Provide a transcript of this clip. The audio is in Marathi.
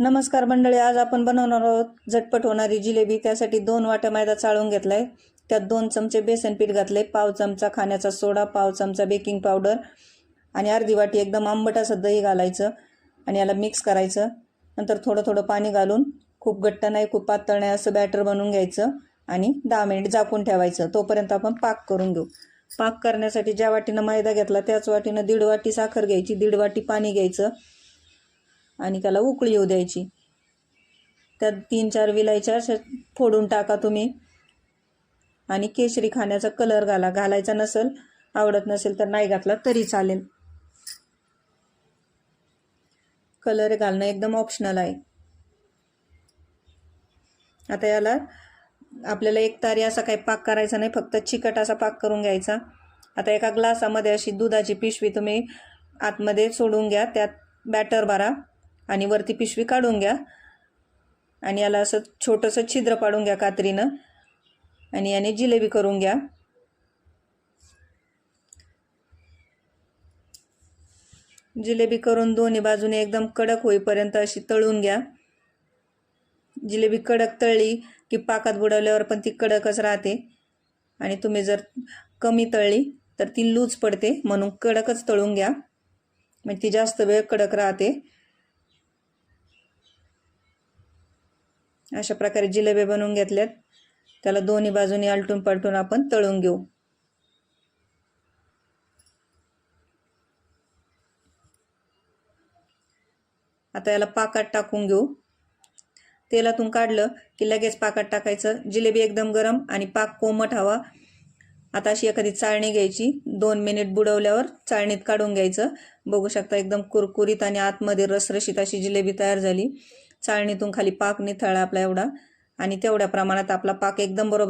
नमस्कार मंडळी, आज आपण बनवणार आहोत झटपट होणारी जिलेबी। त्यासाठी 2 वाट्या मैदा चाळून घेतलाय, त्यात 2 चमचे बेसन पीठ घातले, पाव चमचा खाण्याचा सोडा, पाव चमचा बेकिंग पावडर आणि अर्धी वाटी एकदम आंबट असं दही घालायचं आणि याला मिक्स करायचं। नंतर थोडं थोडं पाणी घालून खूप घट्ट नाही खूप पातळ नाही असं बॅटर बनवून घ्यायचं आणि 10 मिनिट झाकून ठेवायचं। तोपर्यंत आपण पाक करून घेऊ। पाक करण्यासाठी ज्या वाटीनं मैदा घेतला त्याच वाटीनं 1.5 वाटी साखर घ्यायची, 1.5 वाटी पाणी घ्यायचं आणि त्याला उकळी येऊ द्यायची। त्यात 3-4 विलायच्या फोडून टाका तुम्ही आणि केशरी खाण्याचा कलर घालायचा नसेल, आवडत नसेल तर नाही घातला तरी चालेल। कलर घालणं एकदम ऑप्शनल आहे। आता याला आपल्याला एक तारी असा काही पाक करायचा नाही, फक्त चिकट असा पाक करून घ्यायचा। आता एका ग्लासामध्ये अशी दुधाची पिशवी तुम्ही आतमध्ये सोडून घ्या, त्यात बॅटर भरा आणि वरती पिशवी काढून घ्या आणि याला असं छोटंसं छिद्र पाडून घ्या कात्रीनं आणि याने जिलेबी करून घ्या। जिलेबी करून दोन्ही बाजूने एकदम कडक होईपर्यंत अशी तळून घ्या। जिलेबी कडक तळली की पाकात बुडवल्यावर पण ती कडकच राहते आणि तुम्ही जर कमी तळली तर ती लूज पडते, म्हणून कडकच तळून घ्या, म्हणजे ती जास्त वेळ कडक राहते। अशा प्रकारे जिलेबी बनवून घेतल्यात, त्याला दोन्ही बाजूनी आलटून पालटून आपण तळून घेऊ। आता याला पाकात टाकून घेऊ। तेलातून काढलं की लगेच पाकात टाकायचं। जिलेबी एकदम गरम आणि पाक कोमट हवा। आता अशी एखादी चाळणी घ्यायची, 2 मिनिट बुडवल्यावर चाळणीत काढून घ्यायचं। बघू शकता एकदम कुरकुरीत आणि आतमध्ये रसरशीत अशी जिलेबी तयार झाली। चाळणीतून खाली पाक निथळला आपला एवढा आणि तेवढ्या प्रमाणात आपला पाक एकदम बरोबर